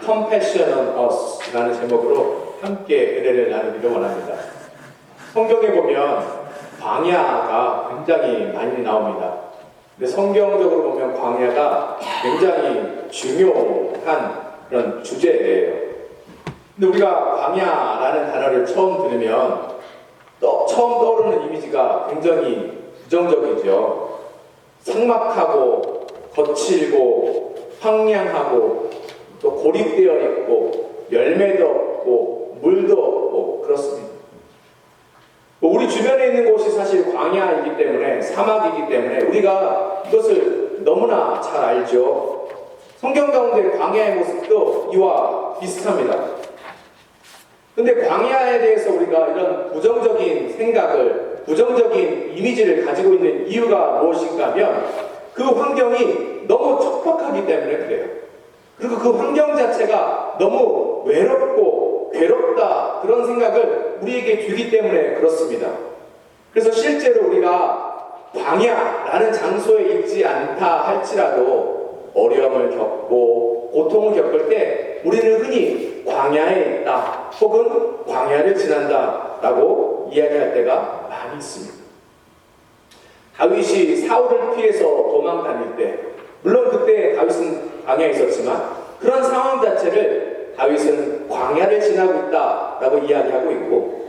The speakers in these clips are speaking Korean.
Compassion on Us 라는 제목으로 함께 은혜를 나누기를 원합니다. 성경에 보면 광야가 굉장히 많이 나옵니다. 근데 성경적으로 보면 광야가 굉장히 중요한 그런 주제예요. 근데 우리가 광야라는 단어를 처음 들으면 처음 떠오르는 이미지가 굉장히 부정적이죠. 삭막하고 거칠고 황량하고 또 고립되어 있고 열매도 없고 물도 없고 그렇습니다. 우리 주변에 있는 곳이 사실 광야이기 때문에 사막이기 때문에 우리가 이것을 너무나 잘 알죠. 성경 가운데 광야의 모습도 이와 비슷합니다. 근데 광야에 대해서 우리가 이런 부정적인 생각을, 부정적인 이미지를 가지고 있는 이유가 무엇인가 하면 그 환경이 너무 척박하기 때문에 그래요. 그리고 그 환경 자체가 너무 외롭고 괴롭다 그런 생각을 우리에게 주기 때문에 그렇습니다. 그래서 실제로 우리가 광야라는 장소에 있지 않다 할지라도 어려움을 겪고 고통을 겪을 때 우리는 흔히 광야에 있다 혹은 광야를 지난다 라고 이야기할 때가 많이 있습니다. 다윗이 사울을 피해서 도망 다닐 때 물론 그때 다윗은 광야에 있었지만 그런 상황 자체를 다윗은 광야를 지나고 있다라고 이야기하고 있고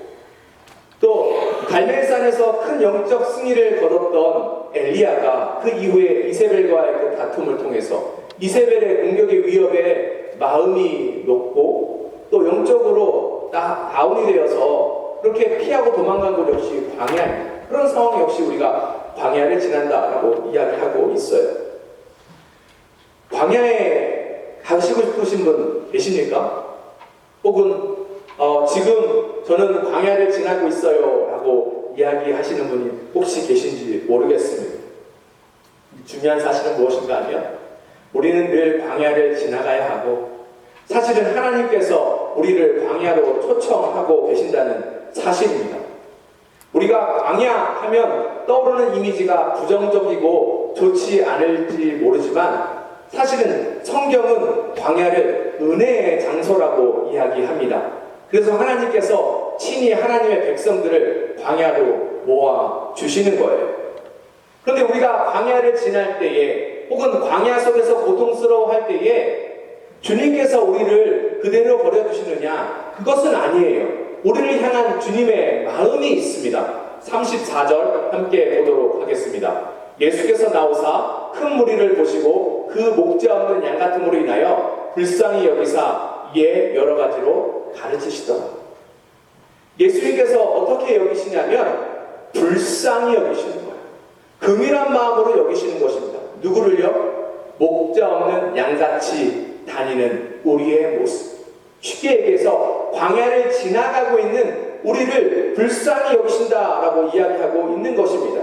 또 갈멜산에서 큰 영적 승리를 거뒀던 엘리야가 그 이후에 이세벨과의 그 다툼을 통해서 이세벨의 공격의 위협에 마음이 녹고 또 영적으로 다운이 되어서 그렇게 피하고 도망간 것 역시 광야입니다. 그런 상황 역시 우리가 광야를 지난다라고 이야기하고 있어요. 광야에 가시고 싶으신 분 계십니까? 혹은 지금 저는 광야를 지나고 있어요 라고 이야기하시는 분이 혹시 계신지 모르겠습니다. 중요한 사실은 무엇인가 하면 우리는 늘 광야를 지나가야 하고 사실은 하나님께서 우리를 광야로 초청하고 계신다는 사실입니다. 우리가 광야 하면 떠오르는 이미지가 부정적이고 좋지 않을지 모르지만 사실은 성경은 광야를 은혜의 장소라고 이야기합니다. 그래서 하나님께서 친히 하나님의 백성들을 광야로 모아 주시는 거예요. 그런데 우리가 광야를 지날 때에 혹은 광야 속에서 고통스러워할 때에 주님께서 우리를 그대로 버려두시느냐? 그것은 아니에요. 우리를 향한 주님의 마음이 있습니다. 34절 함께 보도록 하겠습니다. 예수께서 나오사 큰 무리를 보시고 그 목자 없는 양 같음으로 인하여 불쌍히 여기사 이에 여러 가지로 가르치시더라. 예수님께서 어떻게 여기시냐면 불쌍히 여기시는 거예요. 긍휼한 마음으로 여기시는 것입니다. 누구를요? 목자 없는 양같이 다니는 우리의 모습. 쉽게 얘기해서 광야를 지나가고 있는 우리를 불쌍히 여기신다라고 이야기하고 있는 것입니다.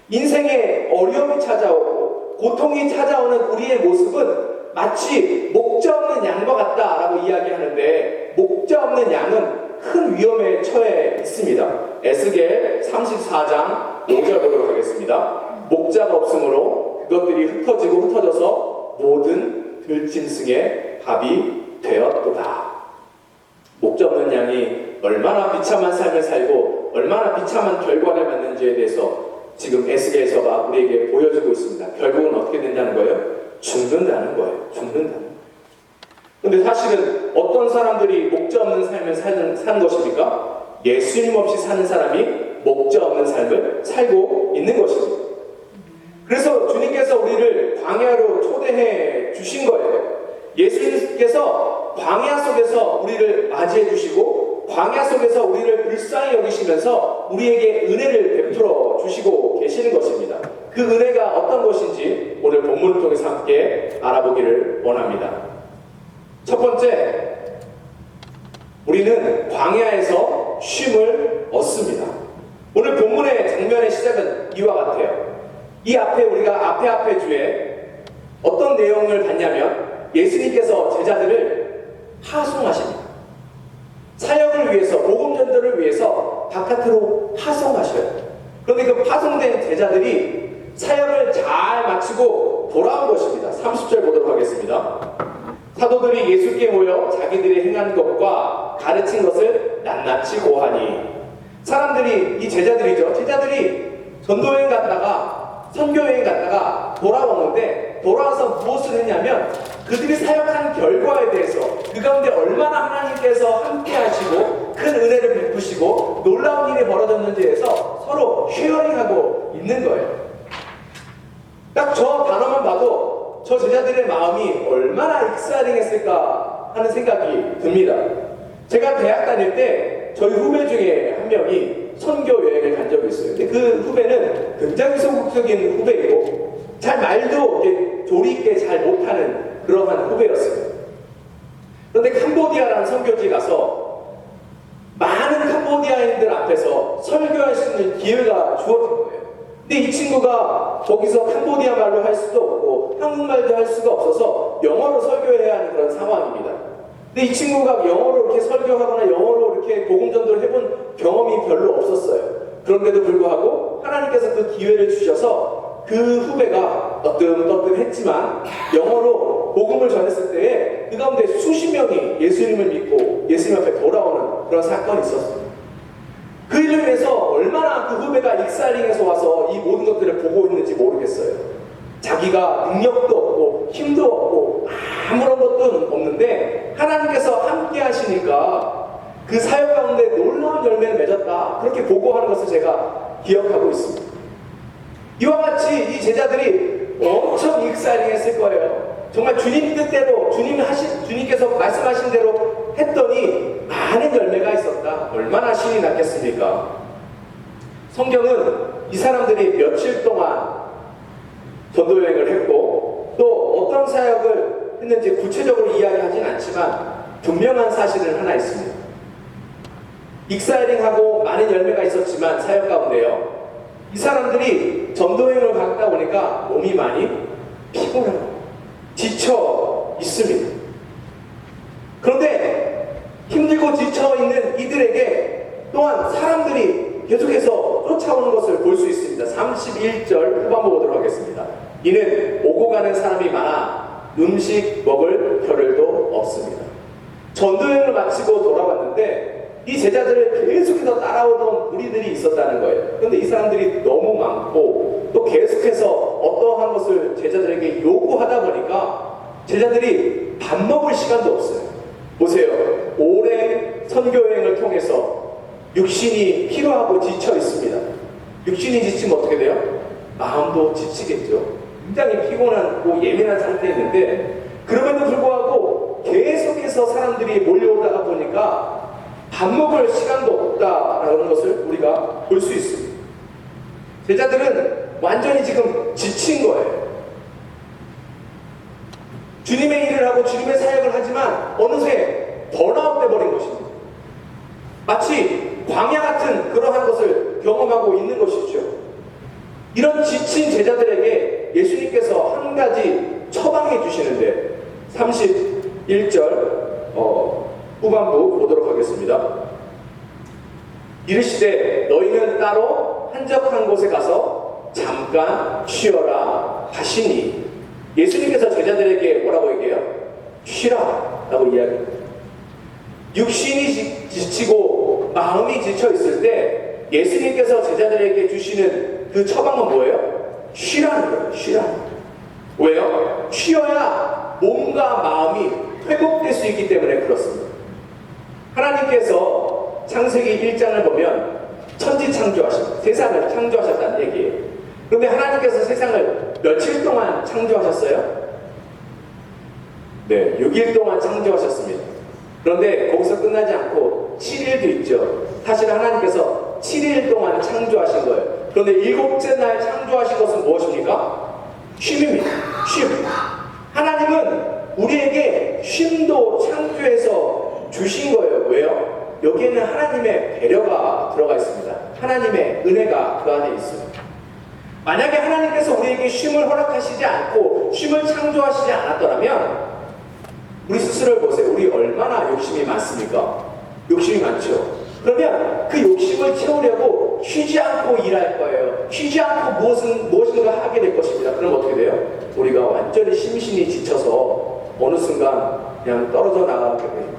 인생에 어려움이 찾아오고 고통이 찾아오는 우리의 모습은 마치 목자 없는 양과 같다라고 이야기하는데 목자 없는 양은 큰 위험에 처해 있습니다. 에스겔 34장 5절 보도록 하겠습니다. 목자가 없으므로 그것들이 흩어져서 모든 들짐승의 밥이 되었도다. 목자 없는 양이 얼마나 비참한 삶을 살고 얼마나 비참한 결과를 맞는지에 대해서 지금 에스겔서가 우리에게 보여주고 있습니다. 결국은 어떻게 된다는 거예요? 죽는다는 거예요. 죽는다는 거예요. 근데 사실은 어떤 사람들이 목자 없는 삶을 사는 것입니까? 예수님 없이 사는 사람이 목자 없는 삶을 살고 있는 것입니다. 그래서 주님께서 우리를 광야로 초대해 주신 거예요. 예수님께서 광야 속에서 우리를 맞이해 주시고 광야 속에서 우리를 불쌍히 여기시면서 우리에게 은혜를 베풀어 주시고 계시는 것입니다. 그 은혜가 어떤 것인지 오늘 본문을 통해서 함께 알아보기를 원합니다. 첫 번째, 우리는 광야에서 쉼을 얻습니다. 오늘 본문의 장면의 시작은 이와 같아요. 이 앞에 우리가 앞에 주에 어떤 내용을 봤냐면 예수님께서 제자들을 파송하십니다. 사역을 위해서, 복음 전도를 위해서 바깥으로 파송하셔요. 그런데 그 파송된 제자들이 사역을 잘 마치고 돌아온 것입니다. 30절 보도록 하겠습니다. 사도들이 예수께 모여 자기들이 행한 것과 가르친 것을 낱낱이 고하니, 사람들이, 이 제자들이죠. 제자들이 전도여행 갔다가 선교여행 갔다가 돌아오는데, 돌아와서 무엇을 했냐면 그들이 사역한 결과에 대해서, 그 가운데 얼마나 하나님께서 함께 하시고 큰 은혜를 베푸시고 놀라운 일이 벌어졌는지에서 서로 쉐어링하고 있는 거예요. 딱 저 단어만 봐도 저 제자들의 마음이 얼마나 익사링했을까 하는 생각이 듭니다. 제가 대학 다닐 때 저희 후배 중에 한 명이 선교 여행을 간 적이 있어요. 근데 그 후배는 굉장히 소극적인 후배이고 잘 말도 이렇게 조리 있게 잘 못하는 그러한 후배였어요. 그런데 캄보디아라는 선교지 가서 많은 캄보디아인들 앞에서 설교할 수 있는 기회가 주어진 거예요. 근데 이 친구가 거기서 캄보디아 말로 할 수도 없고 한국말도 할 수가 없어서 영어로 설교해야 하는 그런 상황입니다. 근데 이 친구가 영어로 이렇게 설교하거나 영어로 이렇게 복음 전도를 해본 경험이 별로 없었어요. 그런데도 불구하고 하나님께서 그 기회를 주셔서 그 후배가 떠끔떠끔했지만 영어로 복음을 전했을 때에 그 가운데 수십 명이 예수님을 믿고 예수님 앞에 돌아오는 그런 사건이 있었어요. 그 일로 인해서 얼마나 그 후배가 익사링에서 와서 이 모든 것들을 보고 있는지 모르겠어요. 자기가 능력도 없고 힘도 없고 아무런 것도 없는데 하나님께서 함께 하시니까 그 사역 가운데 놀라운 열매를 맺었다, 그렇게 보고하는 것을 제가 기억하고 있습니다. 이와 같이 이 제자들이 엄청 익사링했을 거예요. 정말 주님 뜻대로 주님께서 말씀하신 대로 했더니 많은 열매가 있었다. 얼마나 신이 났겠습니까? 성경은 이 사람들이 며칠 동안 전도여행을 했고 또 어떤 사역을 했는지 구체적으로 이야기하진 않지만 분명한 사실은 하나 있습니다. 익사이링하고 많은 열매가 있었지만 사역 가운데요, 이 사람들이 전도여행을 갔다 보니까 몸이 많이 피곤하고 지쳐 있습니다. 그런데 힘들고 지쳐 있는 이들에게 또한 사람들이 계속해서 쫓아오는 것을 볼 수 있습니다. 31절 후반부 보도록 하겠습니다. 이는 오고 가는 사람이 많아 음식 먹을 겨를도 없습니다. 전도여행을 마치고 돌아왔는데 이 제자들을 계속해서 따라오던 무리들이 있었다는 거예요. 그런데 이 사람들이 너무 많고 또 계속해서 어떠한 것을 제자들에게 요구하다 보니까 제자들이 밥 먹을 시간도 없어요. 보세요. 오랜 선교여행을 통해서 육신이 피로하고 지쳐 있습니다. 육신이 지치면 어떻게 돼요? 마음도 지치겠죠. 굉장히 피곤하고 예민한 상태에 있는데 그럼에도 불구하고 계속해서 사람들이 몰려오다가 보니까 밥 먹을 시간도 없다라는 것을 우리가 볼 수 있습니다. 제자들은 완전히 지금 지친 거예요. 주님의 일을 하고 주님의 사역을 하지만 어느새 번아웃 돼버린 것입니다. 마치 광야 같은 그러한 것을 경험하고 있는 것이죠. 이런 지친 제자들에게 예수님께서 한 가지 처방해 주시는데 31절 후반부 보도록 하겠습니다. 이르시되 너희는 따로 한적한 곳에 가서 잠깐 쉬어라 하시니, 예수님께서 제자들에게 뭐라고 얘기해요? 쉬라 라고 이야기합니다. 육신이 지치고 마음이 지쳐 있을 때 예수님께서 제자들에게 주시는 그 처방은 뭐예요? 쉬라는 거예요. 쉬라. 왜요? 쉬어야 몸과 마음이 회복될 수 있기 때문에 그렇습니다. 하나님께서 창세기 1장을 보면 천지 창조하셨습니다. 세상을 창조하셨다는 얘기예요. 그런데 하나님께서 세상을 며칠 동안 창조하셨어요? 네, 6일 동안 창조하셨습니다. 그런데 거기서 끝나지 않고 7일도 있죠. 사실 하나님께서 7일 동안 창조하신 거예요. 그런데 7째 날 창조하신 것은 무엇입니까? 쉼입니다. 쉼. 하나님은 우리에게 쉼도 창조해서 주신 거예요. 왜요? 여기에는 하나님의 배려가 들어가 있습니다. 하나님의 은혜가 그 안에 있습니다. 만약에 하나님께서 우리에게 쉼을 허락하시지 않고 쉼을 창조하시지 않았더라면 우리 스스로를 보세요. 우리 얼마나 욕심이 많습니까? 욕심이 많죠. 그러면 그 욕심을 채우려고 쉬지 않고 일할 거예요. 쉬지 않고 무엇인가 하게 될 것입니다. 그럼 어떻게 돼요? 우리가 완전히 심신이 지쳐서 어느 순간 그냥 떨어져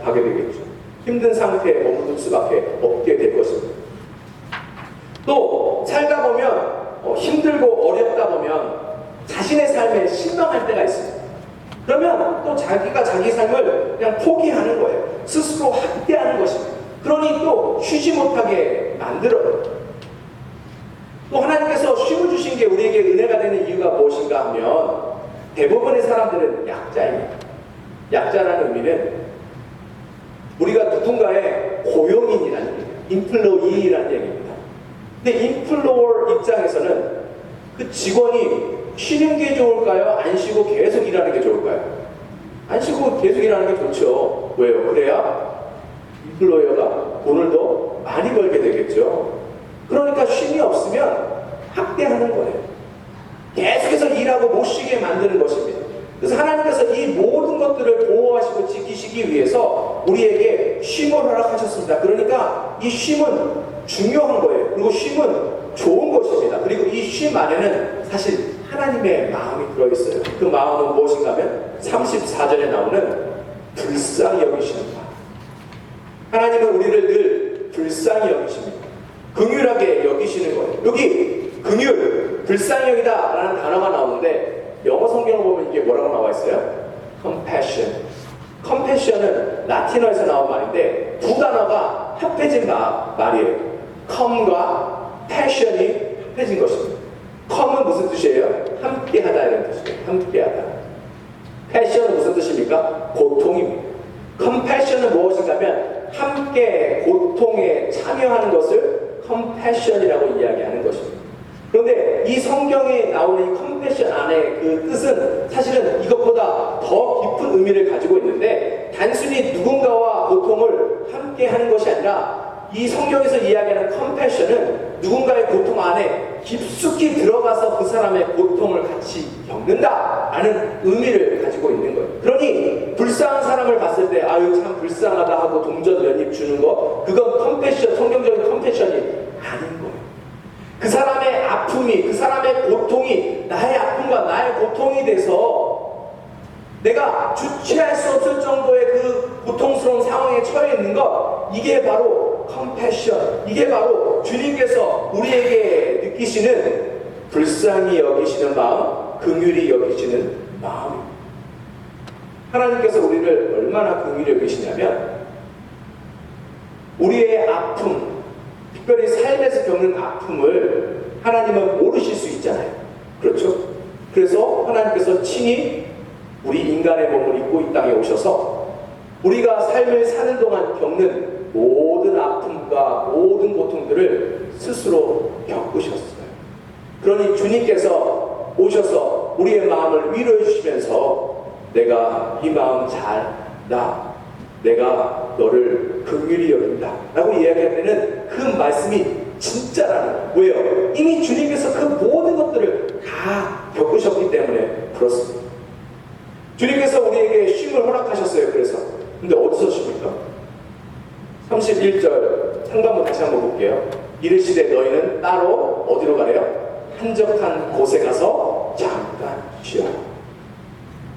가게 되겠죠. 힘든 상태에 머무를 수밖에 없게 될 것입니다. 또 살다 보면 힘들고 어렵다 보면 자신의 삶에 실망할 때가 있습니다. 그러면 또 자기가 자기 삶을 그냥 포기하는 거예요. 스스로 학대하는 것입니다. 그러니 또 쉬지 못하게 만들어요. 또 하나님께서 쉼을 주신 게 우리에게 은혜가 되는 이유가 무엇인가 하면 대부분의 사람들은 약자입니다. 약자라는 의미는 우리가 누군가의 고용인이라는 얘기예요. 인플로이라는 얘기입니다. 근데 인플로어 입장에서는 그 직원이 쉬는 게 좋을까요? 안 쉬고 계속 일하는 게 좋을까요? 안 쉬고 계속 일하는 게 좋죠. 왜요? 그래야 인플로이어가 돈을 더 많이 벌게 되겠죠. 그러니까 쉼이 없으면 학대하는 거예요. 계속해서 일하고 못 쉬게 만드는 것입니다. 그래서 하나님께서 이 모든 것들을 보호하시고 지키시기 위해서 우리에게 쉼을 허락하셨습니다. 그러니까 이 쉼은 중요한 거예요. 그리고 쉼은 좋은 것입니다. 그리고 이 쉼 안에는 사실 하나님의 마음이 들어있어요. 그 마음은 무엇인가 하면 34절에 나오는 불쌍히 여기시는 마음. 하나님은 우리를 늘 불쌍히 여기십니다. 긍휼하게 여기시는 거예요. 여기 긍휼, 불쌍히 여기다 라는 단어가 나오는데 영어 성경을 보면 이게 뭐라고 나와 있어요? compassion. compassion은 라틴어에서 나온 말인데 두 단어가 합해진 말이에요. come과 passion이 합해진 것입니다. come은 무슨 뜻이에요? 함께하다 이런 뜻이에요. 함께하다. passion은 무슨 뜻입니까? 고통입니다. compassion은 무엇인가 하면 함께 고통에 참여하는 것을 compassion이라고 이야기하는 것입니다. 그런데 이 성경에 나오는 이 compassion 안에 그 뜻은 사실은 이것보다 더 깊은 의미를 가지고 있는데 단순히 누군가와 고통을 함께 하는 것이 아니라 이 성경에서 이야기하는 compassion은 누군가의 고통 안에 깊숙이 들어가서 그 사람의 고통을 같이 겪는다라는 의미를 가지고 있는 거예요. 그러니 불쌍한 사람을 봤을 때 아유 참 불쌍하다 하고 동전 연입 주는 거 그건 compassion, 성경적인 compassion이 아닌 거예요. 그 사람의 아픔이, 그 사람의 고통이 나의 아픔과 나의 고통이 돼서 내가 주체할 수 없을 정도의 그 고통스러운 상황에 처해 있는 것 이게 바로 compassion, 이게 바로 주님께서 우리에게 느끼시는 불쌍히 여기시는 마음, 긍휼히 여기시는 마음입니다. 하나님께서 우리를 얼마나 긍휼히 여기시냐면 우리의 아픔, 특별히 삶에서 겪는 아픔을 하나님은 모르실 수 있잖아요. 그렇죠? 그래서 하나님께서 친히 우리 인간의 몸을 입고 이 땅에 오셔서 우리가 삶을 사는 동안 겪는 모든 아픔과 모든 고통들을 스스로 겪으셨어요. 그러니 주님께서 오셔서 우리의 마음을 위로해 주시면서 내가 이 마음 잘 나, 내가 너를 긍휼히 여긴다 라고 이야기할 때는 그 말씀이 진짜라는 거예요. 왜요? 이미 주님께서 그 모든 것들을 다 겪으셨기 때문에 그렇습니다. 주님께서 우리에게 쉼을 허락하셨어요. 그래서 근데 어디서 쉽니까? 31절 상반부 다시 한번 볼게요. 이르시되 너희는 따로 어디로 가래요? 한적한 곳에 가서 잠깐 쉬어라.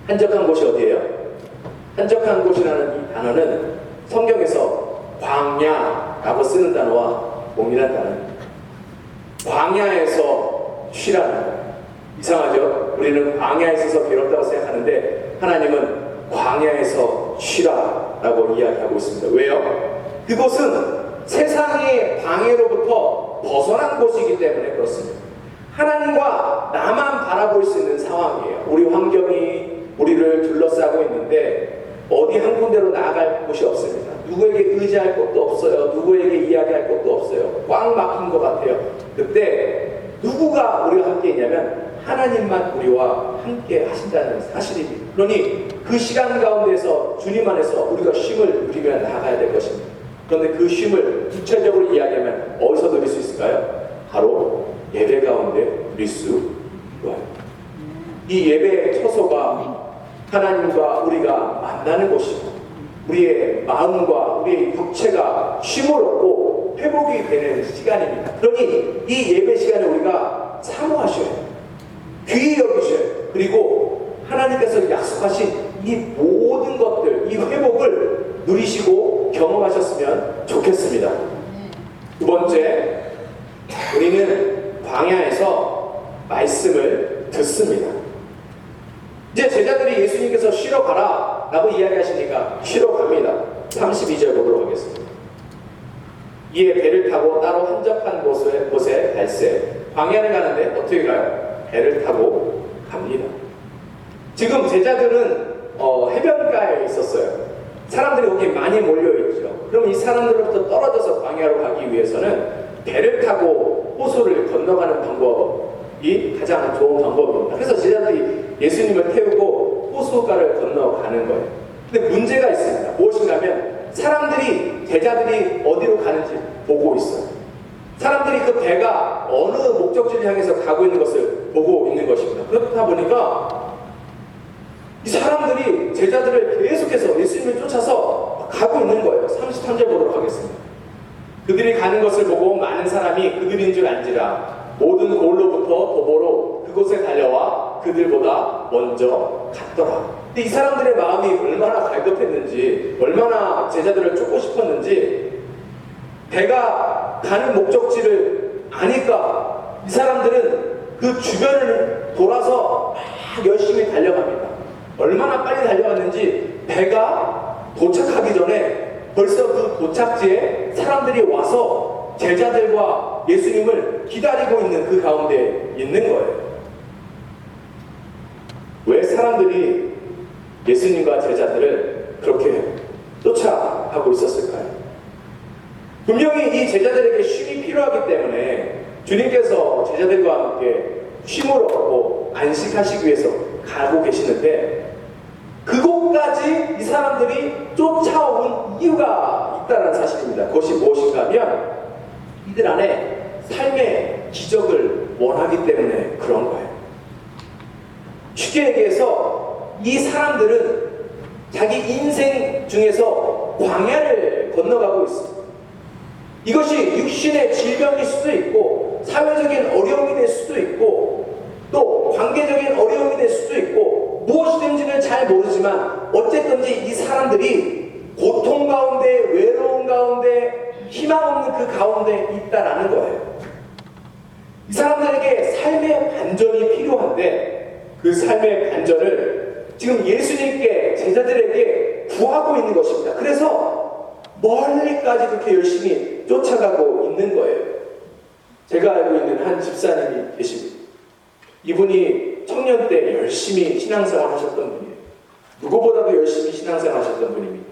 한적한 곳이 어디예요? 한적한 곳이라는 이 단어는 성경에서 광야라고 쓰는 단어와 동일한 단어입니다. 광야에서 쉬라는 거예요. 이상하죠? 우리는 광야에 있어서 괴롭다고 생각하는데 하나님은 광야에서 쉬라라고 이야기하고 있습니다. 왜요? 그곳은 세상의 방해로부터 벗어난 곳이기 때문에 그렇습니다. 하나님과 나만 바라볼 수 있는 상황이에요. 우리 환경이 우리를 둘러싸고 있는데 어디 한 군데로 나아갈 곳이 없습니다. 누구에게 의지할 것도 없어요. 누구에게 이야기할 것도 없어요. 꽉 막힌 것 같아요. 그때 누구가 우리와 함께 있냐면 하나님만 우리와 함께 하신다는 사실입니다. 그러니 그 시간 가운데서 주님 안에서 우리가 쉼을 누리며 나아가야 될 것입니다. 그런데 그 쉼을 구체적으로 이야기하면 어디서 누릴 수 있을까요? 바로 예배 가운데 누릴 수 있어요. 이 예배의 처소가 하나님과 우리가 만나는 곳이고 우리의 마음과 우리의 육체가 쉼을 얻고 회복이 되는 시간입니다. 그러니 이 예배 시간에 우리가 사모하셔야 해요. 귀히 여기셔야 해요. 그리고 하나님께서 약속하신 이 모든 것들, 이 회복을 누리시고 경험하셨으면 좋겠습니다. 두 번째, 우리는 광야에서 말씀을 듣습니다. 이제 제자들이 예수님께서 쉬러 가라 라고 이야기하시니까 쉬러 갑니다. 32절 보도록 하겠습니다. 이에 배를 타고 따로 한적한 곳에 갈새. 광야를 가는데 어떻게 가요? 배를 타고 갑니다. 지금 제자들은 해변가에 있었어요. 사람들이 거기 많이 몰려있죠. 그럼 이 사람들로부터 떨어져서 광야로 가기 위해서는 배를 타고 호수를 건너가는 방법이 가장 좋은 방법입니다. 그래서 제자들이 예수님을 태우고 호수가를 건너가는 거예요. 근데 문제가 있습니다. 무엇인가 하면 사람들이, 제자들이 어디로 가는지 보고 있어요. 사람들이 그 배가 어느 목적지를 향해서 가고 있는 것을 보고 있는 것입니다. 그렇다 보니까 이 사람들이 제자들을 계속해서 예수님을 쫓아서 가고 있는 거예요. 33절 보도록 하겠습니다. 그들이 가는 것을 보고 많은 사람이 그들인 줄 안지라 모든 골로부터 도보로 그곳에 달려와 그들보다 먼저 갔더라. 근데 이 사람들의 마음이 얼마나 갈급했는지, 얼마나 제자들을 쫓고 싶었는지, 배가 가는 목적지를 아니까 이 사람들은 그 주변을 돌아서 막 열심히 달려갑니다. 얼마나 빨리 달려갔는지 배가 도착하기 전에 벌써 그 도착지에 사람들이 와서 제자들과 예수님을 기다리고 있는 그 가운데 있는 거예요. 왜 사람들이 예수님과 제자들을 그렇게 쫓아가고 있었을까요? 분명히 이 제자들에게 쉼이 필요하기 때문에 주님께서 제자들과 함께 쉼을 얻고 안식하시기 위해서 가고 계시는데, 그곳까지 이 사람들이 쫓아온 이유가 있다는 사실입니다. 그것이 무엇인가 하면 이들 안에 삶의 기적을 원하기 때문에 그런 거예요. 쉽게 얘기해서 이 사람들은 자기 인생 중에서 광야를 건너가고 있습니다. 이것이 육신의 질병일 수도 있고, 사회적인 어려움이 될 수도 있고, 또 관계적인 어려움이 될 수도 있고, 무엇이든지는 잘 모르지만 어쨌든지 이 사람들이 고통 가운데, 외로움 가운데, 희망 없는 그 가운데 있다라는 거예요. 이 사람들에게 삶의 반전이 필요한데 그 삶의 반전을 지금 예수님께, 제자들에게 구하고 있는 것입니다. 그래서 멀리까지 그렇게 열심히 쫓아가고 있는 거예요. 제가 알고 있는 한 집사님이 계십니다. 이분이 청년 때 열심히 신앙생활 하셨던 분이에요. 누구보다도 열심히 신앙생활 하셨던 분입니다.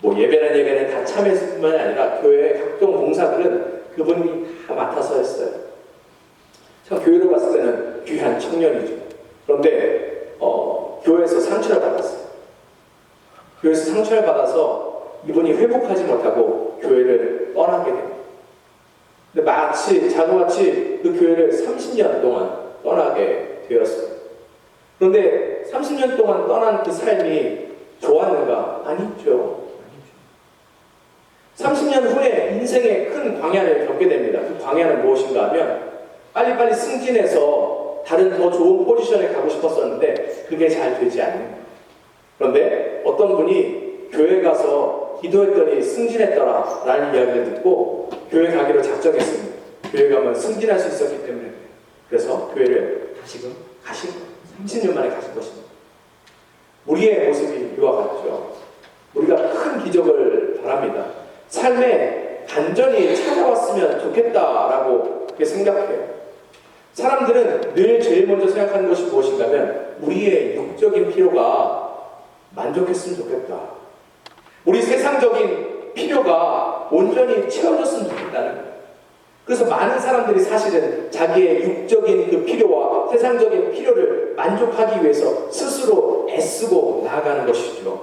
뭐 예배는 다 참여했을 뿐만이 아니라 교회의 각종 봉사들은 그분이 다 맡아서 했어요. 참 교회로 봤을 때는 귀한 청년이죠. 그런데 교회에서 상처를 받았어요. 교회에서 상처를 받아서 이분이 회복하지 못하고 교회를 떠나게 됩니다. 근데 마치 자그마치 그 교회를 30년 동안 떠나게 되었어요. 그런데 30년 동안 떠난 그 삶이 좋았는가? 아니죠. 30년 후에 인생의 큰 광야를 겪게 됩니다. 그 광야는 무엇인가 하면 빨리빨리 승진해서 다른 더 좋은 포지션에 가고 싶었었는데 그게 잘 되지 않는 거예요. 그런데 어떤 분이 교회 가서 기도했더니 승진했더라 라는 이야기를 듣고 교회 가기로 작정했습니다. 교회 가면 승진할 수 있었기 때문에. 그래서 교회를 다시금 가신 거예요. 30년 만에 가신 것입니다. 우리의 모습이 이와 같죠. 우리가 큰 기적을 바랍니다. 삶에 반전이 찾아왔으면 좋겠다라고 그렇게 생각해요. 사람들은 늘 제일 먼저 생각하는 것이 무엇인가 하면 우리의 육적인 필요가 만족했으면 좋겠다. 우리 세상적인 필요가 온전히 채워졌으면 좋겠다는 거예요. 그래서 많은 사람들이 사실은 자기의 육적인 그 필요와 세상적인 필요를 만족하기 위해서 스스로 애쓰고 나아가는 것이죠.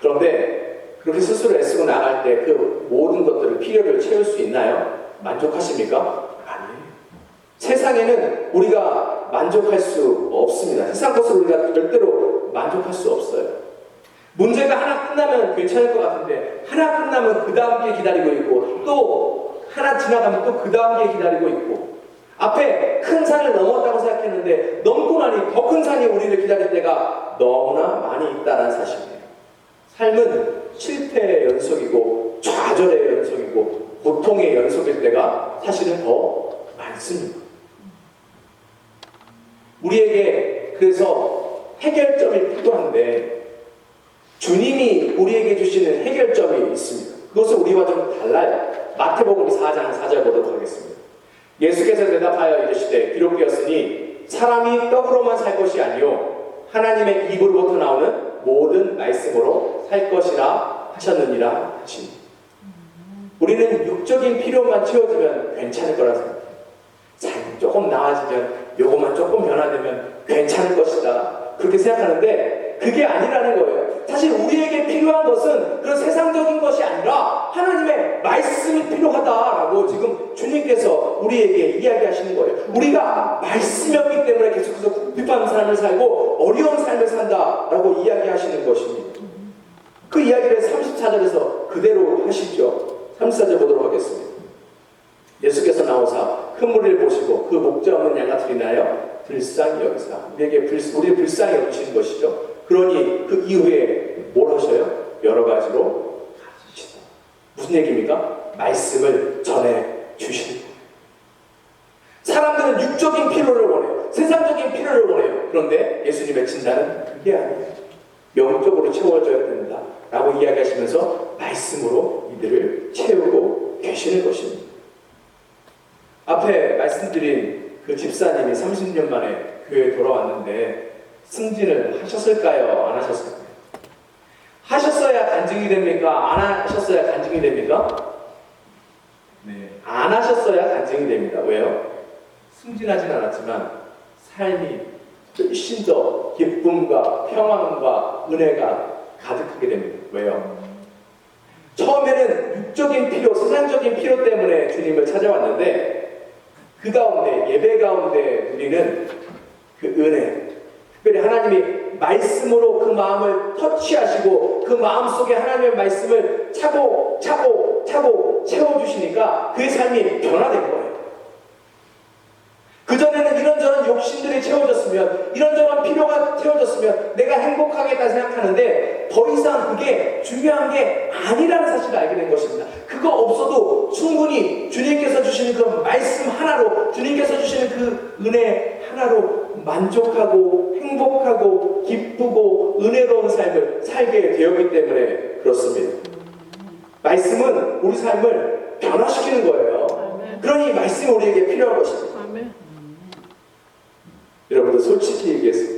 그런데 그렇게 스스로 애쓰고 나갈 때 그 모든 것들을, 필요를 채울 수 있나요? 만족하십니까? 아니에요. 세상에는 우리가 만족할 수 없습니다. 세상 것을 우리가 절대로 만족할 수 없어요. 문제가 하나 끝나면 괜찮을 것 같은데 하나 끝나면 그 다음 게 기다리고 있고 또 하나 지나가면 또 그 다음 게 기다리고 있고 앞에 큰 산을 넘었다고 생각했는데 넘고 나니 더 큰 산이 우리를 기다릴 때가 너무나 많이 있다는 사실이에요. 삶은 실패의 연속이고 좌절의 연속이고 고통의 연속일 때가 사실은 더 많습니다. 우리에게 그래서 해결점이 필요한데 주님이 우리에게 주시는 해결점이 있습니다. 그것은 우리와 좀 달라요. 마태복음 4장 4절 보도록 하겠습니다. 예수께서 대답하여 이르시되 기록되었으니 사람이 떡으로만 살 것이 아니요 하나님의 입으로부터 나오는 모든 말씀으로 살 것이라 하셨느니라 하시니. 우리는 육적인 필요만 채워주면 괜찮을 거라 생각해요. 삶이 조금 나아지면 요것만 조금 변화되면 괜찮을 것이다 그렇게 생각하는데 그게 아니라는 거예요. 사실 우리에게 필요한 것은 그런 세상적인 것이 아니라 하나님의 말씀이 필요하다라고 지금 주님께서 우리에게 이야기하시는 거예요. 우리가 말씀이 없기 때문에 계속해서 궁핍한 삶을 살고 어려운 삶을 산다라고 이야기하시는 것입니다. 그 이야기를 34절에서 그대로 하시죠. 34절 보도록 하겠습니다. 예수께서 나오사 큰 무리를 보시고 그 목자 없는 양같으리 나여 불쌍히 여기사 우리를 불쌍히 여기시는 것이죠. 그러니 그 이후에 뭘 하셔요? 여러 가지로 가르치시다. 무슨 얘기입니까? 말씀을 전해 주시는 거예요. 사람들은 육적인 필요를 원해요. 세상적인 필요를 원해요. 그런데 예수님의 진단은 그게 아니에요. 영적으로 채워줘야 된다 라고 이야기하시면서 말씀으로 이들을 채우고 계시는 것입니다. 앞에 말씀드린 그 집사님이 30년 만에 교회에 돌아왔는데 승진을 하셨을까요? 안 하셨을까요? 하셨어야 간증이 됩니까? 안 하셨어야 간증이 됩니까? 네, 안 하셨어야 간증이 됩니다. 왜요? 승진하진 않았지만 삶이 훨씬 더 기쁨과 평안과 은혜가 가득하게 됩니다. 왜요? 처음에는 육적인 필요, 세상적인 필요 때문에 주님을 찾아왔는데 그 가운데, 예배 가운데 우리는 그 은혜, 특별히 하나님이 말씀으로 그 마음을 터치하시고 그 마음 속에 하나님의 말씀을 차고 채워주시니까 그의 삶이 변화된 거예요. 그전에는 이런저런 욕심들이 채워졌으면, 이런저런 필요가 채워졌으면 내가 행복하겠다 생각하는데 더 이상 그게 중요한 게 아니라는 사실을 알게 된 것입니다. 그거 없어도 충분히 주님께서 주시는 그 말씀 하나로, 주님께서 주시는 그 은혜 하나로 만족하고 행복하고 기쁘고 은혜로운 삶을 살게 되었기 때문에 그렇습니다. 말씀은 우리 삶을 변화시키는 거예요. 그러니 말씀이 우리에게 필요한 것입니다. 여러분들 솔직히 얘기해서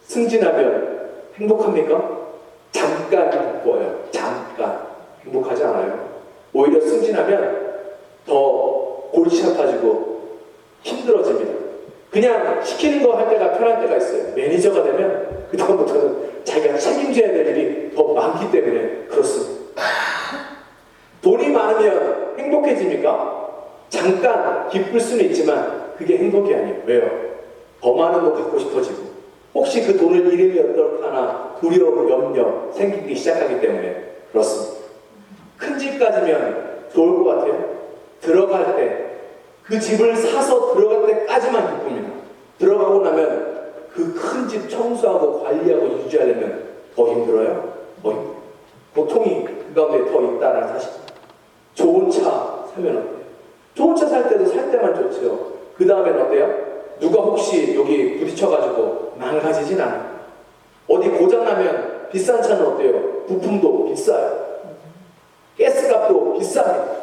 승진하면 행복합니까? 잠깐 기뻐요. 잠깐 행복하지 않아요. 오히려 승진하면 더 골치 아파지고 힘들어집니다. 그냥 시키는 거 할 때가 편할 때가 있어요. 매니저가 되면 그 다음부터는 자기가 책임져야 될 일이 더 많기 때문에 그렇습니다. 돈이 많으면 행복해집니까? 잠깐 기쁠 수는 있지만 그게 행복이 아니에요. 왜요? 더 많은 거 갖고 싶어지고 혹시 그 돈을 잃으면 어떡하나 두려움, 염려 생기기 시작하기 때문에 그렇습니다. 큰 집 가지면 좋을 것 같아요. 들어갈 때 그 집을 사서 들어갈 때까지만 기쁩니다. 들어가고 나면 그 큰 집 청소하고 관리하고 유지하려면 더 힘들어요. 더 힘들어요. 고통이 그 가운데 더 있다는 사실입니다. 좋은 차 사면 어때요? 좋은 차 살 때도 살 때만 좋죠. 그 다음엔 어때요? 누가 혹시 여기 부딪혀가지고 망가지진 않아요. 어디 고장나면 비싼 차는 어때요? 부품도 비싸요. 가스값도 비쌉니다.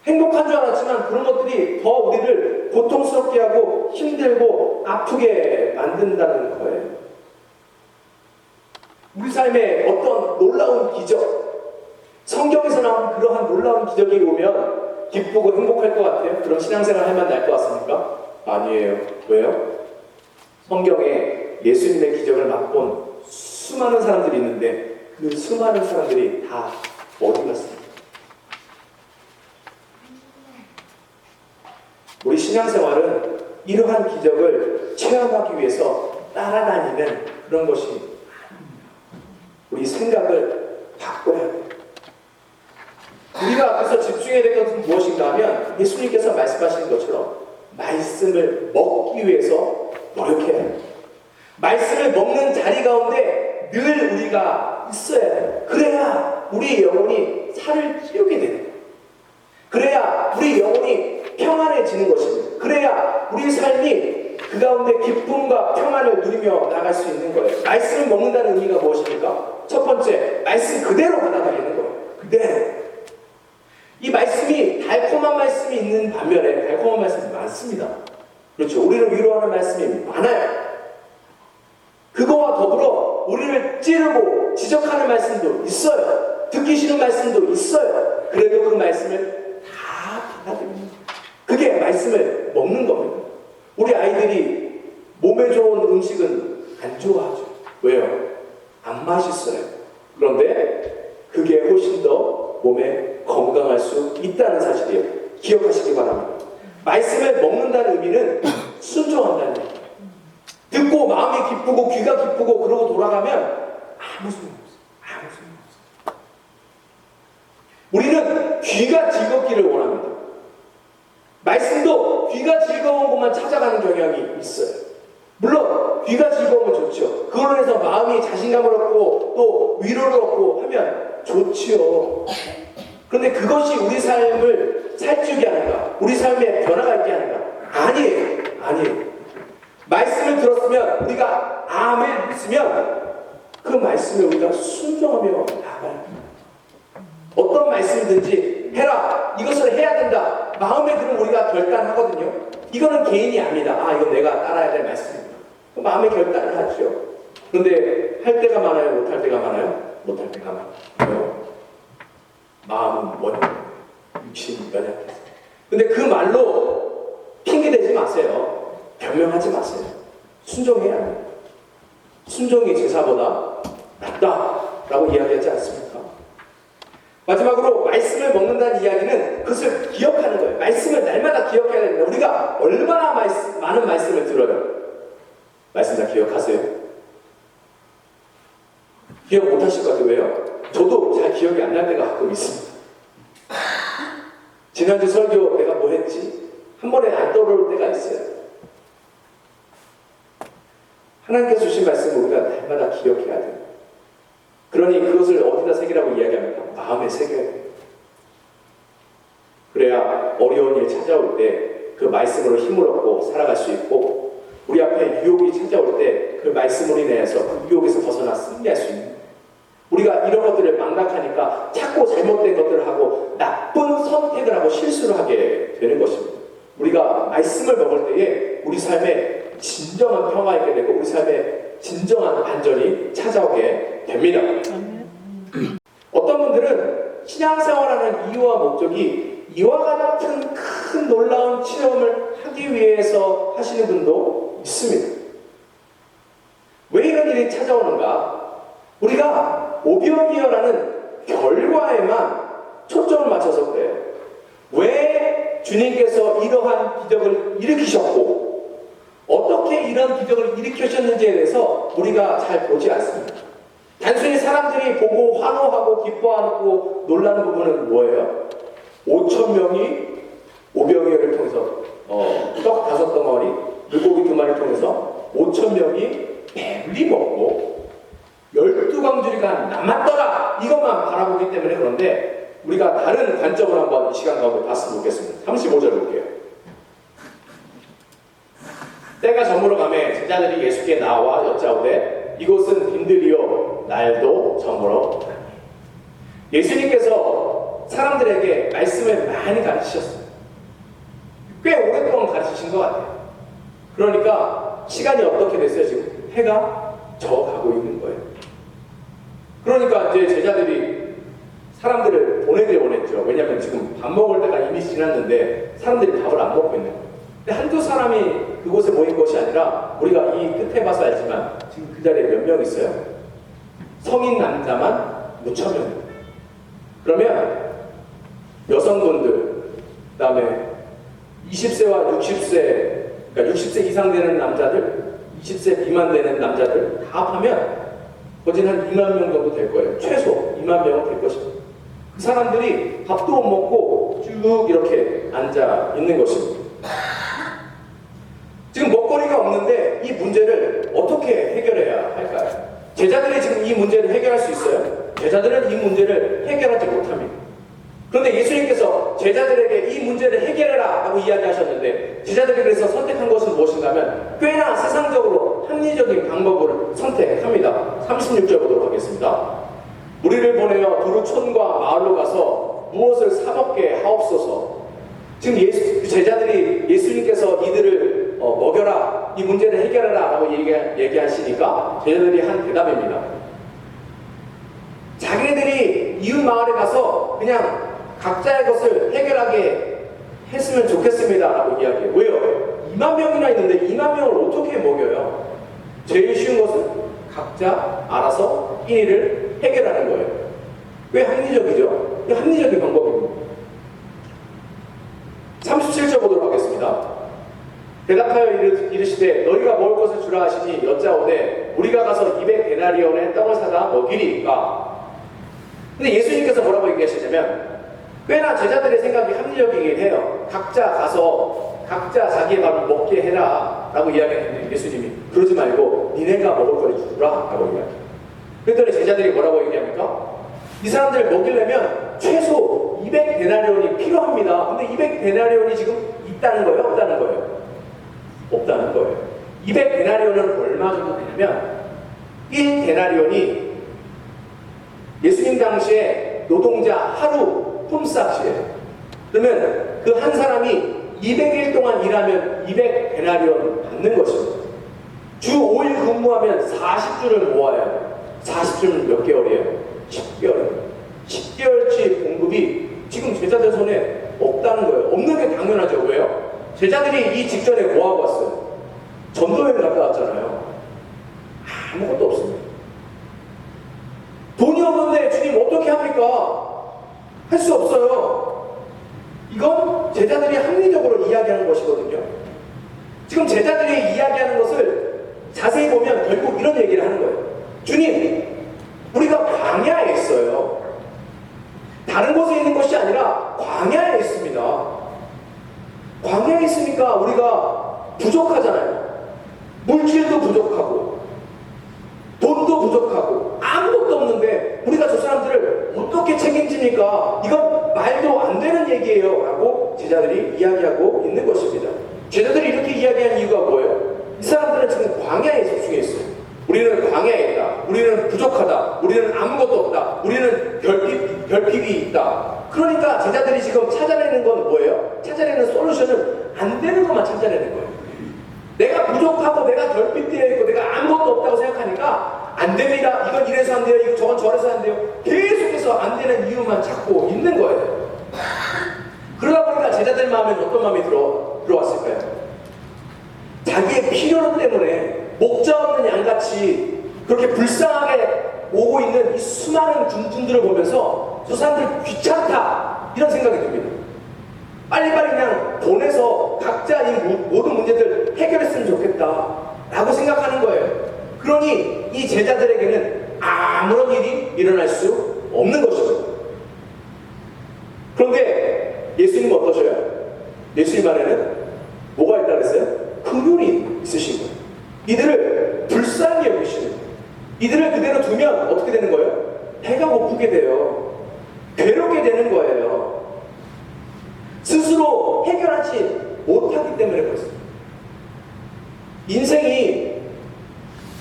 행복한 줄 알았지만 그런 것들이 더 우리를 고통스럽게 하고 힘들고 아프게 만든다는 거예요. 우리 삶에 어떤 놀라운 기적, 성경에서 나온 그러한 놀라운 기적이 오면 기쁘고 행복할 것 같아요? 그럼 신앙생활 할 만날 것 같습니까? 아니에요. 왜요? 성경에 예수님의 기적을 맛본 수많은 사람들이 있는데 그 수많은 사람들이 다 어디 갔습니까? 우리 신앙생활은 이러한 기적을 체험하기 위해서 따라다니는 그런 것이 아닙니다. 우리 생각을 바꿔야 돼요. 우리가 앞에서 집중해야 될 것은 무엇인가 하면 예수님께서 말씀하시는 것처럼 말씀을 먹기 위해서 노력해야 해요. 말씀을 먹는 자리 가운데 늘 우리가 있어야 돼요. 그래야 우리 영혼이 살을 찌우게 되는 거예요. 그래야 우리 영혼이 평안해지는 것입니다. 그래야 우리 삶이 그 가운데 기쁨과 평안을 누리며 나갈 수 있는 거예요. 말씀을 먹는다는 의미가 무엇입니까? 첫 번째, 말씀 그대로 받아들이는 거예요. 그대로. 이 말씀이 달콤한 말씀이 있는 반면에 달콤한 말씀이 많습니다. 그렇죠. 우리를 위로하는 말씀이 많아요. 그거와 더불어 우리를 찌르고 지적하는 말씀도 있어요. 듣기 싫은 말씀도 있어요. 그래도 그 말씀을 다 받아들입니다. 그게 말씀을 먹는 겁니다. 우리 아이들이 몸에 좋은 음식은 안 좋아하죠. 왜요? 안 맛있어요. 그런데 그게 훨씬 더 몸에 건강할 수 있다는 사실이에요. 기억하시기 바랍니다. 말씀을 먹는다는 의미는 순종한다는 얘기예요. 듣고 마음이 기쁘고 귀가 기쁘고 그러고 돌아가면 아무 소용없어요. 아무 소용없어요. 우리는 귀가 즐겁기를 원합니다. 말씀도 귀가 즐거운 곳만 찾아가는 경향이 있어요. 물론 귀가 즐거우면 좋죠. 그걸로 해서 마음이 자신감을 얻고 또 위로를 얻고 하면 좋지요. 그런데 그것이 우리 삶을 살찌우게 하는가? 우리 삶에 변화가 있게 하는가? 아니에요. 아니에요. 말씀을 들었으면 우리가 아멘 믿으면 그 말씀에 우리가 순종하며 나가요. 어떤 말씀이든지 해라. 이것을 해야 된다. 마음에 들으면 우리가 결단하거든요. 이거는 개인이 아니다. 아, 이건 내가 따라야 될 말씀입니다. 마음에 결단을 하죠. 그런데 할 때가 많아요? 못할 때가 많아요? 못할 때가 많아요. 마음은 원해. 육신이 연약해서. 근데 그 말로 핑계대지 마세요. 변명하지 마세요. 순종해야 합니다. 순종이 제사보다 낫다라고 이야기하지 않습니까? 마지막으로 말씀을 먹는다는 이야기는 그것을 기억하는 거예요. 말씀을 날마다 기억해야 됩니다. 우리가 얼마나 많은 말씀을 들어요. 말씀 다 기억하세요? 기억 못하실 것 같아요. 왜요? 저도 잘 기억이 안 날 때가 가끔 있습니다. 지난주 설교 내가 뭐 했지? 한 번에 안 떠오를 때가 있어요. 하나님께서 주신 말씀을 우리가 날마다 기억해야 돼요. 그러니 그것을 어디다 새기라고 이야기합니까? 마음에 새겨야 돼요. 그래야 어려운 일 찾아올 때 그 말씀으로 힘을 얻고 살아갈 수 있고, 우리 앞에 유혹이 찾아올 때 그 말씀으로 인해서 그 유혹에서 벗어나 승리할 수 있는, 우리가 이런 것들을 망각하니까 자꾸 잘못된 것들을 하고 나쁜 선택을 하고 실수를 하게 되는 것입니다. 우리가 말씀을 먹을 때에 우리 삶에 진정한 평화가 있게 되고 우리 삶에 진정한 안전이 찾아오게 됩니다. 어떤 분들은 신앙생활하는 이유와 목적이 이와 같은 큰 놀라운 체험을 하기 위해서 하시는 분도 있습니다. 왜 이런 일이 찾아오는가? 우리가 오병이어라는 결과에만 초점을 맞춰서 그래요. 왜 주님께서 이러한 기적을 일으키셨고 어떻게 이런 기적을 일으키셨는지에 대해서 우리가 잘 보지 않습니다. 단순히 사람들이 보고 환호하고 기뻐하고 놀라는 부분은 뭐예요? 5,000명이 오병이어를 통해서 떡 5덩어리, 물고기 2마리 통해서 5,000명이 배불리 먹고 12광주리가 남았더라, 이것만 바라보기 때문에. 그런데 우리가 다른 관점을 한번 이 시간 가운데 봤으면 좋겠습니다. 35절 볼게요. 때가 저물어 가매 제자들이 예수께 나와 여짜오되 이곳은 빈들이요 날도 저물어. 예수님께서 사람들에게 말씀을 많이 가르치셨어요. 꽤 오랫동안 가르치신 것 같아요. 그러니까 시간이 어떻게 됐어요? 지금 해가 져가고 있는 거예요. 그러니까 이제 제자들이 사람들을 보내길 원했죠. 왜냐하면 지금 밥 먹을 때가 이미 지났는데 사람들이 밥을 안 먹고 있는 거예요. 근데 한두 사람이 그곳에 모인 것이 아니라 우리가 이 끝에 봐서 알지만 지금 그 자리에 몇 명 있어요? 성인 남자만 6,000명. 그러면 여성분들, 그 다음에 20세와 60세, 그러니까 60세 이상 되는 남자들, 20세 미만 되는 남자들 다 합하면 거진 한 2만 명 정도 될 거예요. 최소 2만 명은 될 것입니다. 그 사람들이 밥도 못 먹고 쭉 이렇게 앉아 있는 것입니다. 제자들이 지금 이 문제를 해결할 수 있어요? 제자들은 이 문제를 해결하지 못합니다. 그런데 예수님께서 제자들에게 이 문제를 해결해라 라고 이야기하셨는데 제자들이 그래서 선택한 것은 무엇인가 하면 꽤나 세상적으로 합리적인 방법을 선택합니다. 36절 보도록 하겠습니다. 무리를 보내어 두루 촌과 마을로 가서 무엇을 사먹게 하옵소서. 지금 제자들이 예수님께서 이들을 먹여라, 이 문제를 해결해라 라고 얘기하시니까 제자들이 한 대답입니다. 자기네들이 이웃 마을에 가서 그냥 각자의 것을 해결하게 했으면 좋겠습니다 라고 이야기해요. 왜요? 2만 명이나 있는데 2만 명을 어떻게 먹여요? 제일 쉬운 것은 각자 알아서 이 일을 해결하는 거예요. 왜 합리적이죠? 이 합리적인 방법입니다. 37절 보도록 하겠습니다. 대답하여 이르시되 너희가 먹을 것을 주라 하시니 여짜오되 우리가 가서 200데나리온의 떡을 사다 먹이리까. 근데 예수님께서 뭐라고 얘기하시냐면 꽤나 제자들의 생각이 합리적이긴 해요. 각자 가서 각자 자기의 밥을 먹게 해라 라고 이야기했는데 예수님이 그러지 말고 니네가 먹을 걸 주라 라고 이야기해요. 그랬더니 제자들이 뭐라고 얘기합니까? 이 사람들을 먹이려면 최소 200데나리온이 필요합니다. 근데 200데나리온이 지금 있다는 거예요? 없다는 거예요? 없다는 거예요. 200데나리온은 얼마 정도 되냐면 1데나리온이 예수님 당시에 노동자 하루 홈값이에요. 그러면 그 한 사람이 200일 동안 일하면 200데나리온 받는 것입니다. 주 5일 근무하면 40주를 모아요. 40주는 몇 개월이에요? 10개월. 10개월치 공급이 지금 제자들 손에 없다는 거예요. 없는 게 당연하죠. 왜요? 제자들이 이 직전에 뭐하고 왔어요? 전도여행 갔다 왔잖아요. 아무것도 없습니다. 돈이 없는데 주님 어떻게 합니까? 할 수 없어요. 이건 제자들이 합리적으로 이야기하는 것이거든요. 지금 제자들이 이야기하는 것을 자세히 보면 결국 이런 얘기를 하는 거예요. 주님, 우리가 광야에 있어요. 다른 곳에 있는 것이 아니라 광야에 있습니다. 광야에 있으니까 우리가 부족하잖아요. 물질도 부족하고 돈도 부족하고 아무것도 없는데 우리가 저 사람들을 어떻게 책임집니까? 이건 말도 안 되는 얘기예요 라고 제자들이 이야기하고 있는 것입니다. 제자들이 이렇게 이야기한 이유가 뭐예요? 이 사람들은 지금 광야에 집중해 있어요. 우리는 광야에 있다. 우리는 부족하다. 우리는 아무것도 없다. 우리는 결핍이 있다. 그러니까 제자들이 지금 찾아내는 건 뭐예요? 찾아내는 솔루션은 안 되는 것만 찾아내는 거예요. 내가 부족하고 내가 결핍되어 있고 내가 아무것도 없다고 생각하니까 안 됩니다. 이건 이래서 안 돼요. 이거 저건 저래서 안 돼요. 계속해서 안 되는 이유만 찾고 있는 거예요. 그러다 보니까 제자들 마음에는 어떤 마음이 들어왔을까요? 자기의 필요 때문에 목자 없는 양같이 그렇게 불쌍하게 오고 있는 이 수많은 군중들을 보면서 저 사람들 귀찮다 이런 생각이 듭니다. 빨리빨리 그냥 보내서 각자 이 모든 문제들 해결했으면 좋겠다 라고 생각하는 거예요. 그러니 이 제자들에게는 아무런 일이 일어날 수 없는 것이죠. 그런데 예수님은 어떠셔요? 예수님 안에는 뭐가 있다 그랬어요? 긍휼이 있으신 거예요. 이들을 불쌍히 여기시는 거예요. 이들을 그대로 두면 어떻게 되는 거예요? 배가 고프게 돼요. 괴롭게 되는 거예요. 스스로 해결하지 못하기 때문에 그렇습니다. 인생이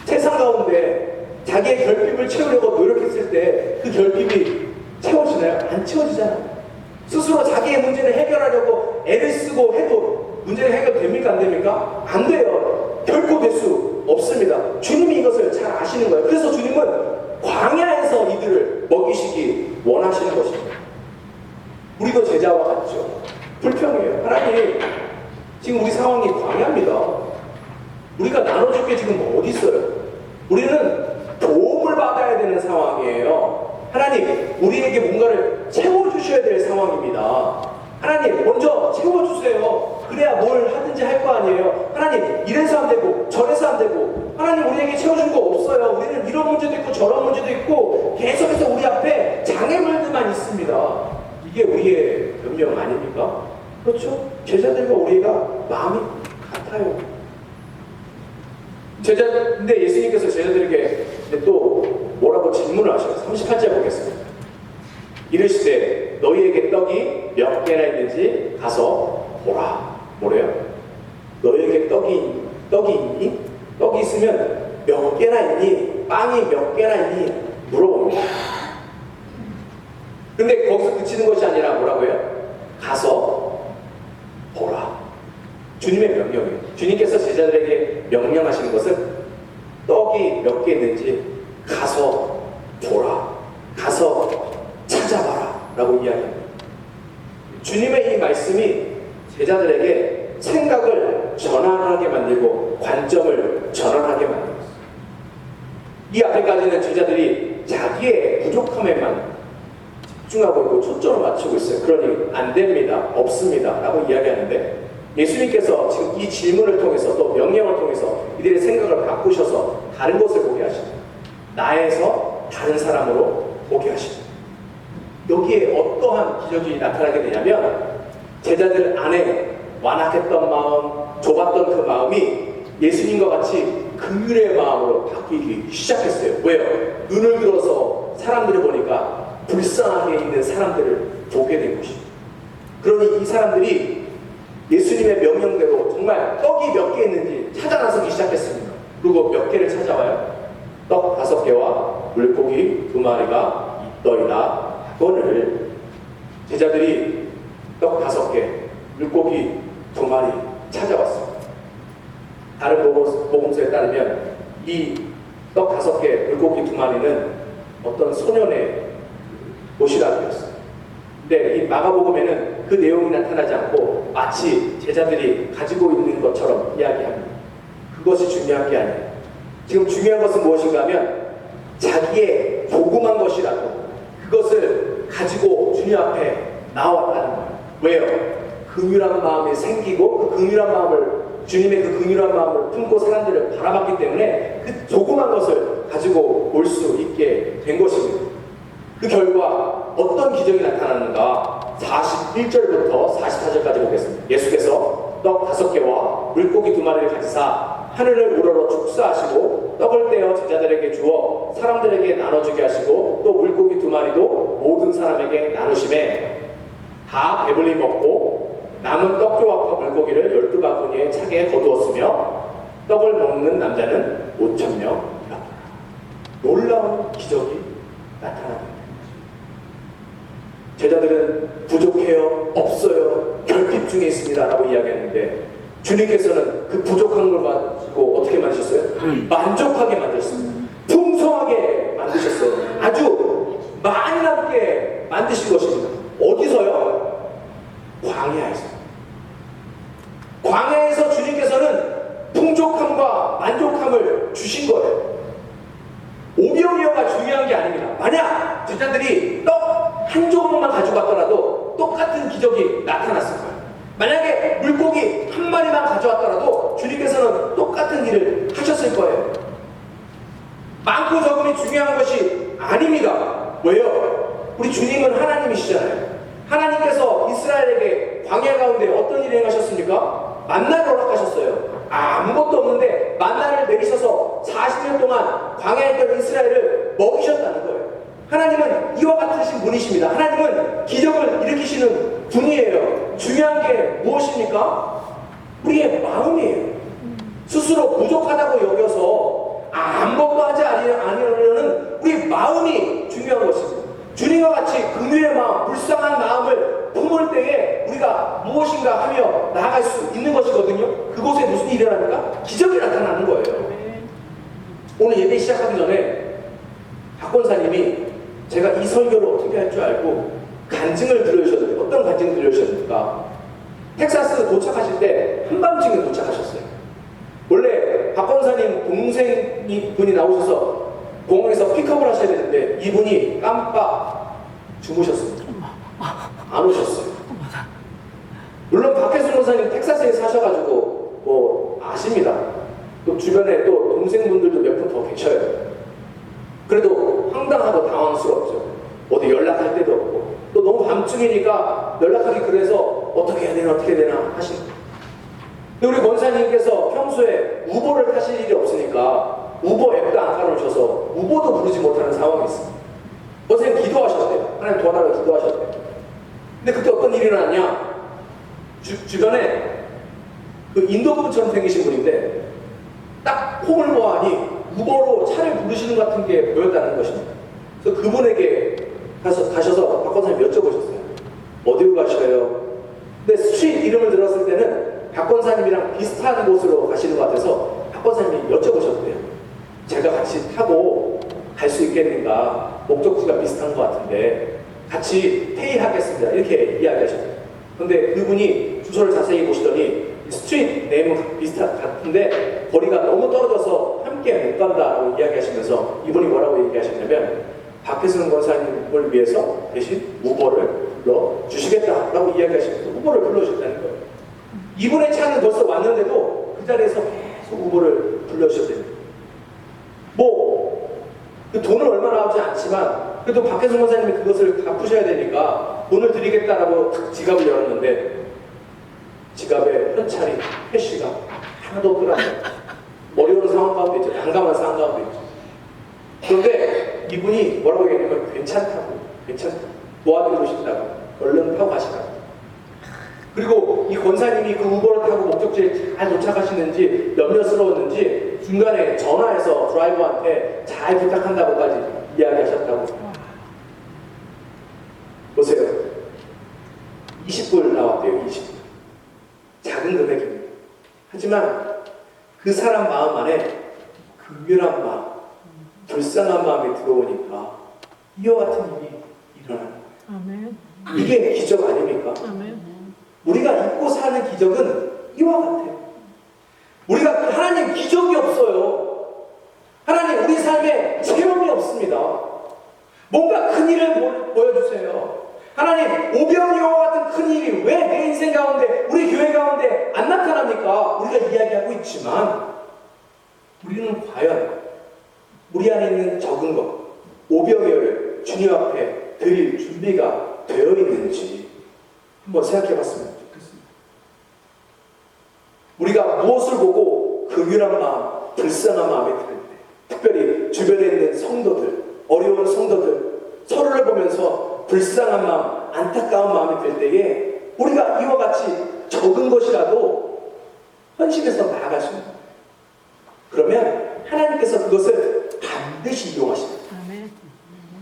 세상 가운데 자기의 결핍을 채우려고 노력했을 때 그 결핍이 채워지나요? 안 채워지잖아요. 스스로 자기의 문제를 해결하려고 애를 쓰고 해도 문제는 해결됩니까? 안 됩니까? 안 돼요. 결코 될 수 없습니다. 주님이 이것을 잘 아시는 거예요. 그래서 주님은 광야에서 이들을 먹이시기 원하시는 것입니다. 우리도 제자와 같죠. 불평이에요. 하나님, 지금 우리 상황이 광야입니다. 우리가 나눠줄 게 지금 어디 있어요? 우리는 도움을 받아야 되는 상황이에요. 하나님, 우리에게 뭔가를 채워주셔야 될 상황입니다. 하나님, 먼저 채워주세요. 그래야 뭘 하든지 할 거 아니에요. 하나님, 이래서 안 되고 저래서 안 되고 하나님 우리에게 채워준 거 없어요. 우리는 이런 문제도 있고 저런 문제도 있고 계속해서 우리 앞에 장애물들만 있습니다. 이게 우리의 변명 아닙니까? 그렇죠? 제자들과 우리가 마음이 같아요. 근데 예수님께서 제자들에게 또 질문을 하셔요. 38절 보겠습니다. 이르시되 너희에게 떡이 몇 개나 있는지 가서 보라. 뭐래요? 너희에게 떡이 있니? 떡이 있으면 몇 개나 있니? 빵이 몇 개나 있니? 물어봅니다. 근데 거기서 그치는 것이 아니라 뭐라고요? 가서 보라. 주님의 명령이에요. 주님께서 제자들에게 명령하시는 것은 떡이 몇 개 있는지 가서 보라. 가서 찾아봐라. 라고 이야기합니다. 주님의 이 말씀이 제자들에게 생각을 전환하게 만들고 관점을 전환하게 만들었어요. 이 앞에까지는 제자들이 자기의 부족함에만 집중하고 있고 초점을 맞추고 있어요. 그러니 안 됩니다. 없습니다. 라고 이야기하는데 예수님께서 지금 이 질문을 통해서 또 명령을 통해서 이들의 생각을 바꾸셔서 다른 것을 보게 하십니다. 나에서 다른 사람으로 보게 하십니다. 여기에 어떠한 기적이 나타나게 되냐면 제자들 안에 완악했던 마음, 좁았던 그 마음이 예수님과 같이 긍휼의 마음으로 바뀌기 시작했어요. 왜요? 눈을 들어서 사람들을 보니까 불쌍하게 있는 사람들을 보게 된 것입니다. 그러니 이 사람들이 예수님의 명령대로 정말 떡이 몇 개 있는지 찾아 나서기 시작했습니다. 그리고 몇 개를 찾아와요? 떡 5개와 물고기 2마리가 있더이다 하거늘 제자들이 떡 5개, 물고기 2마리 찾아왔습니다. 다른 복음서에 따르면 이 떡 5개, 물고기 2마리는 어떤 소년의 도시락이었어요. 근데 이 마가복음에는 그 내용이 나타나지 않고 마치 제자들이 가지고 있는 것처럼 이야기합니다. 그것이 중요한 게 아니에요. 지금 중요한 것은 무엇인가 하면 자기의 조그만 것이라도 그것을 가지고 주님 앞에 나왔다는 거예요. 왜요? 긍휼한 마음이 생기고 그 긍휼한 마음을 주님의 그 긍휼한 마음을 품고 사람들을 바라봤기 때문에 그 조그만 것을 가지고 올 수 있게 된 것입니다. 그 결과 어떤 기적이 나타나는가? 41절부터 44절까지 보겠습니다. 예수께서 떡 5개와 물고기 2마리를 가지사 하늘을 우러러 축사하시고 떡을 떼어 제자들에게 주어 사람들에게 나눠주게 하시고 또 물고기 2마리도 모든 사람에게 나누심에 다 배불리 먹고 남은 떡조각과 물고기를 12바구니에 차게 거두었으며 떡을 먹는 남자는 5,000명. 놀라운 기적이 나타납니다. 제자들은 부족해요, 없어요, 결핍 중에 있습니다 라고 이야기했는데 주님께서는 그 부족한 걸 가지고 어떻게 만드셨어요? 만족하게 만드셨습니다. 풍성하게 만드셨어요. 아주 많이 남게 만드신 것입니다. 어디서요? 광야에서. 광야에서 주님께서는 풍족함과 만족함을 주신 거예요. 오병이어가 중요한 게 아닙니다. 만약 제자들이 떡 한 조각만 가져갔더라도 똑같은 기적이 나타났을 거예요. 만약에 물고기 한 마리만 가져왔더라도 주님께서는 똑같은 일을 하셨을 거예요. 많고 적음이 중요한 것이 아닙니다. 왜요? 우리 주님은 하나님이시잖아요. 하나님께서 이스라엘에게 광야 가운데 어떤 일을 행하셨습니까? 만나를 허락하셨어요. 아무것도 없는데 만나를 내리셔서 40년 동안 광야에 있던 이스라엘을 먹이셨다는 거예요. 하나님은 이와 같으신 분이십니다. 하나님은 기적을 일으키시는 분이에요. 중요한 게 무엇입니까? 우리의 마음이에요. 스스로 부족하다고 여겨서 아무것도 하지 않으려는 우리 마음이 중요한 것입니다. 주님과 같이 긍휼의 마음, 불쌍한 마음을 품을 때에 우리가 무엇인가 하며 나아갈 수 있는 것이거든요. 그곳에 무슨 일이 일어납니까? 기적이 나타나는 거예요. 오늘 예배 시작하기 전에 박 권사님이 제가 이 설교를 어떻게 할 줄 알고 간증을 들려주셨는데 어떤 간증을 들려주셨습니까? 텍사스 도착하실 때 한밤중에 도착하셨어요. 원래 박 권사님 동생이 분이 나오셔서 공항에서 픽업을 하셔야 되는데 이분이 깜빡 주무셨습니다. 안 오셨어요. 물론 박혜순 권사님 텍사스에 사셔가지고 뭐 아십니다. 또 주변에 또 동생분들도 몇 분 더 계셔요. 그래도 황당하고 당황스럽죠. 어디 연락할 데도 없고 또 너무 밤중이니까 연락하기 그래서 어떻게 해야 되나 하시는. 근데 우리 권사님께서 평소에 우버를 타실 일이 없으니까 우버 앱도 안 깔아놓으셔서 우버도 부르지 못하는 상황이 있습니다. 하나님 도와달라고 기도하셨대. 근데 그때 어떤 일이 일어났냐? 주변에 그 인도 분처럼 생기신 분인데 딱 폼을 보아하니 우버로 차를 부르시는 것 같은 게 보였다는 것입니다. 그래서 그분에게 가셔서 박 권사님 여쭤보셨어요. 어디로 가셔요? 근데 스트리트 이름을 들었을 때는 박 권사님이랑 비슷한 곳으로 가시는 것 같아서 박 권사님이 여쭤보셨대요. 제가 같이 타고 갈 수 있겠는가? 목적지가 비슷한 것 같은데 같이 회의하겠습니다. 이렇게 이야기하셨대요. 근데 그분이 주소를 자세히 보시더니 스트리트 네임은 비슷한 같은데 거리가 너무 떨어져서 함께 못 간다고 이야기하시면서 이분이 뭐라고 얘기하셨냐면 박혜승 권사님을 위해서 대신 우버를 불러주시겠다라고 이야기하시면서 우버를 불러주셨다는 거예요. 이분의 차는 벌써 왔는데도 그 자리에서 계속 우버를 불러주셨대요. 그 돈은 얼마 나오지 않지만 그래도 박혜승 권사님이 그것을 갚으셔야 되니까 돈을 드리겠다라고 탁 지갑을 열었는데 지갑에 현찰이 캐시가 하나도 없더라고요. 어려운 상황 가운데 있죠. 난감한 상황 가운데 있죠. 그런데 이분이 뭐라고 얘기하냐면 괜찮다고 도와드리고 싶다고 얼른 타고 가시라고. 그리고 이 권사님이 그 우버를 타고 목적지에 잘 도착하시는지 염려스러웠는지 중간에 전화해서 드라이버한테 잘 부탁한다고까지 이야기하셨다고. 보세요. 20불 나왔대요. 20불. 작은 금액입니다. 하지만 그 사람 마음 안에 긍휼한 마음, 불쌍한 마음이 들어오니까 이와 같은 일이 일어나는 거예요. 아멘. 이게 기적 아닙니까? 아멘. 우리가 잊고 사는 기적은 이와 같아요. 우리가 하나님 기적이 없어요. 하나님 우리 삶에 체험이 없습니다. 뭔가 큰 일을 보여주세요. 하나님 오병이어와 같은 큰 일이 왜 내 인생 가운데 우리 교회 가운데 안 나타납니까? 우리가 이야기하고 있지만 우리는 과연 우리 안에 있는 적은 것 오병이어를 주님 앞에 드릴 준비가 되어 있는지 한번 생각해 봤으면 좋겠습니다. 우리가 무엇을 보고 긍휼한 마음, 불쌍한 마음이 드는데 특별히 주변에 있는 성도들, 어려운 성도들 서로를 보면서 불쌍한 마음, 안타까운 마음이 들 때에 우리가 이와 같이 적은 것이라도 헌신해서 나아갈 수 있는 거예요. 그러면 하나님께서 그것을 반드시 이용하십니다.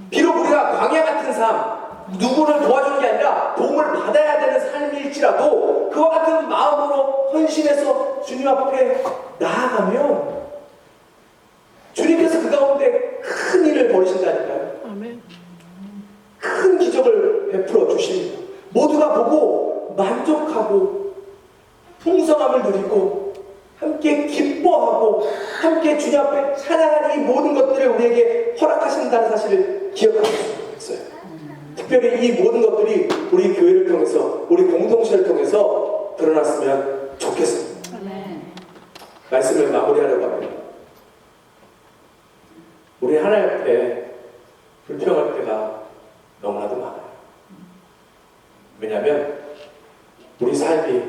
비록 우리가 광야 같은 삶, 누구를 도와주는 게 아니라 도움을 받아야 되는 삶일지라도 그와 같은 마음으로 헌신해서 주님 앞에 나아가면 주님께서 그 가운데 큰 일을 벌이신다니까요. 아멘. 큰 기적을 베풀어 주십니다. 모두가 보고 만족하고 풍성함을 누리고 함께 기뻐하고 함께 주님 앞에 찬양하는 이 모든 것들을 우리에게 허락하신다는 사실을 기억하셨으면 좋겠어요. 특별히 이 모든 것들이 우리 교회를 통해서 우리 공동체를 통해서 드러났으면 좋겠습니다. 말씀을 마무리하려고 합니다. 우리 하나님 앞에 불평할 때가 너무나도 많아요. 왜냐하면 우리 삶이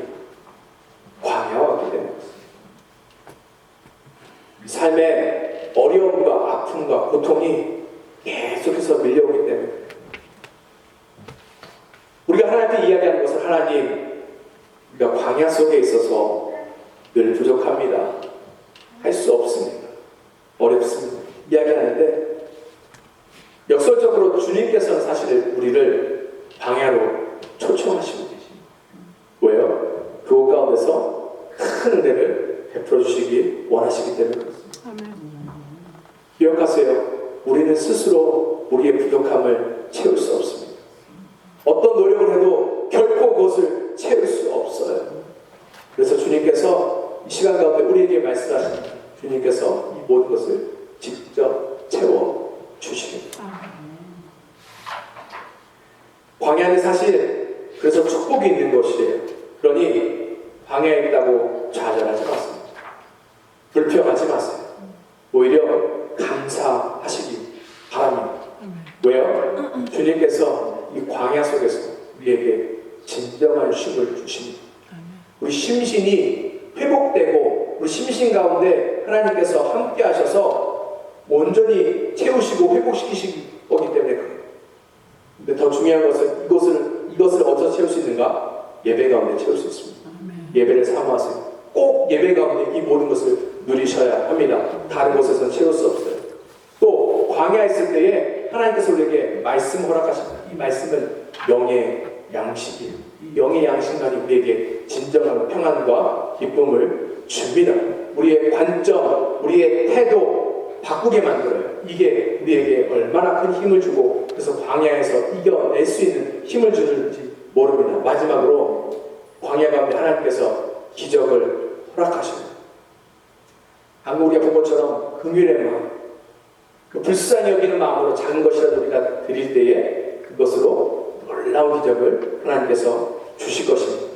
광야와 같기 때문에 우리 삶의 어려움과 아픔과 고통이 계속해서 밀려오기 때문에 우리가 하나님께 이야기하는 것은 하나님 우리가 광야 속에 있어서 늘 부족합니다. 할 수 없습니다. 어렵습니다. 이야기하는데 역설적으로 주님께서는 사실 우리를 광야로 초청하시고 계십니다. 왜요? 그 가운데서 큰 은혜를 베풀어 주시기 원하시기 때문에 그렇습니다. 아멘. 기억하세요. 우리는 스스로 우리의 부족함을 채울 수 없습니다. 어떤 노력을 해도 결코 그것을 채울 수 없어요. 그래서 주님께서 이 시간 가운데 우리에게 말씀하신 주님께서 이 모든 것을 직접 채워 주십니다. 광야는 사실 그래서 축복이 있는 것이에요. 그러니 광야에 있다고 좌절하지 마세요. 불평하지 마세요. 오히려 감사하시기 바랍니다. 왜요? 주님께서 이 광야 속에서 우리에게 진정한 쉼을 주십니다. 우리 심신이 회복되고 우리 심신 가운데 하나님께서 함께 하셔서 온전히 채우시고 회복시키시기 거기 때문에 그래요. 근데 더 더 중요한 것은 이것을 어디서 채울 수 있는가? 예배 가운데 채울 수 있습니다. 예배를 사모하세요. 꼭 예배 가운데 이 모든 것을 누리셔야 합니다. 다른 곳에서는 채울 수 없어요. 또 광야에 있을 때에 하나님께서 우리에게 말씀 허락하십니다. 이 말씀은 영의 양식이에요. 이 영의 양식만이 우리에게 진정한 평안과 기쁨을 줍니다. 우리의 관점, 우리의 태도 바꾸게 만들어요. 이게 우리에게 얼마나 큰 힘을 주고 그래서 광야에서 이겨낼 수 있는 힘을 주는지 모릅니다. 마지막으로 광야 가운데 하나님께서 기적을 허락하십니다. 방금 우리가 본 것처럼 긍휼의 마음, 그 불쌍히 여기는 마음으로 작은 것이라도 우리가 드릴 때에 그것으로 놀라운 기적을 하나님께서 주실 것입니다.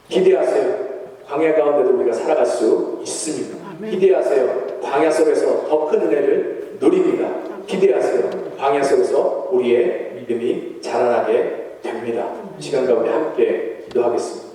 기대하세요. 광야 가운데도 우리가 살아갈 수 있습니다. 기대하세요. 광야 속에서 더 큰 은혜를 누립니다. 기대하세요. 광야 속에서 우리의 믿음이 자라나게 됩니다. 시간 가운데 함께 기도하겠습니다.